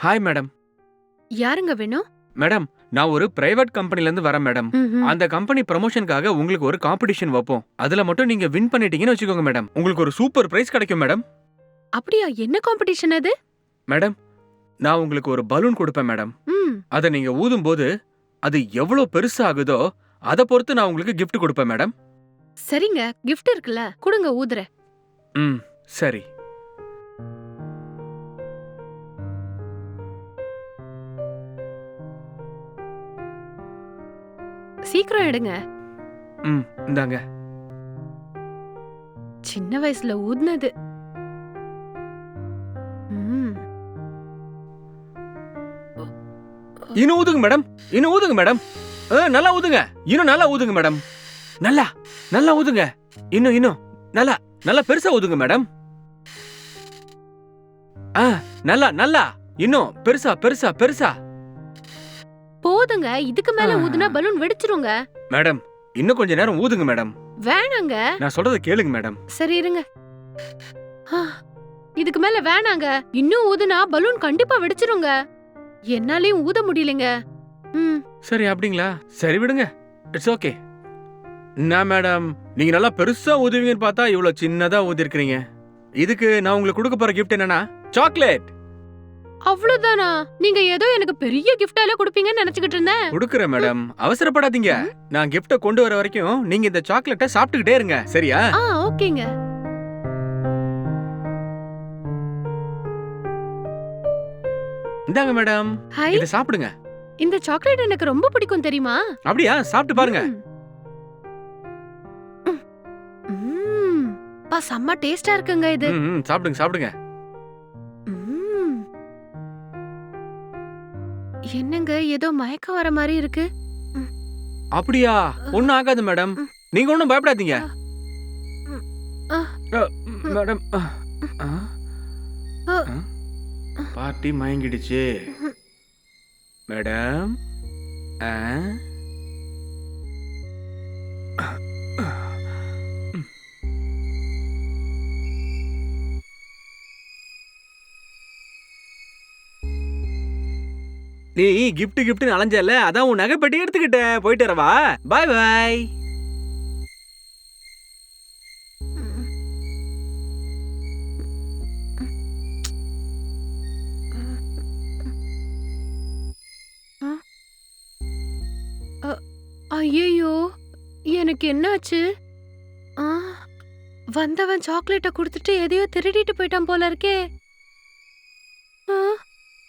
Hi madam. யாருங்க வேணும்? Madam, நான் ஒரு பிரைவேட் கம்பெனில இருந்து வரேன் மேடம். ம்ஹும். அந்த கம்பெனி ப்ரமோஷனுக்காக உங்களுக்கு ஒரு காம்படிஷன் வைப்போம். அதுல மட்டும் நீங்க வின் பண்ணிட்டீங்கன்னு வச்சுக்கோங்க மேடம். உங்களுக்கு ஒரு சூப்பர் பிரைஸ் கிடைக்கும் மேடம். அப்படியா? என்ன காம்படிஷன் அது? மேடம், நான் உங்களுக்கு ஒரு பலூன் கொடுப்பேன் மேடம். ம். அதை நீங்க ஊதும்போது அது எவ்வளவு பெருசா ஆகுதோ அதை பொறுத்து நான் உங்களுக்கு gift கொடுப்பேன் மேடம். சரிங்க, gift இருக்குல்ல, குடுங்க ஊதுறேன். ம், சரி. சீக்கிரம் எடுங்க. ம், இந்தாங்க. சின்ன வயசுல ஊதுனது. ம். இன்னும் ஊதுங்க மேடம். இன்னும் ஊதுங்க மேடம். நல்லா ஊதுங்க. இன்னும் நல்லா ஊதுங்க மேடம். நல்லா நல்லா ஊதுங்க. இன்னும் இன்னும் நல்லா நல்லா பெருசா ஊதுங்க மேடம். நல்லா நல்லா இன்னும் பெருசா பெருசா பெருசா. போதுங்க, இதுக்கு மேல ஊதுனா பலூன் வெடிச்சிருங்க. மேடம், இன்னும் கொஞ்ச நேரம் ஊதுங்க மேடம். வேணாங்க. நான் சொல்றத கேளுங்க மேடம். சரி இருங்க. ஆ, இதுக்கு மேல வேணாங்க. இன்னும் ஊதுனா பலூன் கண்டிப்பா வெடிச்சிருங்க. என்னாலயும் ஊத முடியலங்க. ம். சரி அப்படிங்களா? சரி விடுங்க. It's okay. நான் மேடம், நீங்க நல்லா பெருசா ஊதுவீங்கன்னு பார்த்தா இவ்வளவு சின்னதா ஊதிருக்கீங்க. இதுக்கு நான் உங்களுக்கு கொடுக்க போற gift என்னன்னா சாக்லேட். அவ்வளவுதானா? நீங்க ஏதோ எனக்கு பெரிய கிஃப்டால கொடுப்பீங்கன்னு நினைச்சுக்கிட்டு இருந்தேன். கொடுக்கறேன் மேடம். அவசரப்படாதீங்க. நான் gift கொண்டு வர வரைக்கும் நீங்க இந்த சாக்லேட்டை சாப்பிட்டுக்கிட்டே இருங்க. சரியா? ஓகேங்க. இந்தாங்க மேடம். ஹாய். இத சாப்பிடுங்க. இந்த சாக்லேட் எனக்கு ரொம்ப பிடிக்கும் தெரியுமா? அப்படியா? சாப்பிட்டு பாருங்க. ம். பா, செம்ம டேஸ்டா இருக்குங்க இது. சாப்பிடுங்க சாப்பிடுங்க. ம். என்னங்க ஏதோ மயக்கம் வர மாதிரி இருக்கு. அப்படியா? ஒண்ணும் ஆகாது மேடம். நீங்க ஒண்ணும் பயப்படாதீங்க. மேடம், பார்ட்டி மயங்கிடுச்சு. மேடம், நீ gift giftனு அலைஞ்சல, அதான் உன் நகைப்பெட்டி எடுத்துக்கிட்டேன். போயிட்டு வரவா? பாய் பாய். ஐயோ, எனக்கு என்னாச்சு? வந்தவன் சாக்லேட்ட கொடுத்துட்டு எதையோ திருடிட்டு போயிட்டான் போல இருக்கே.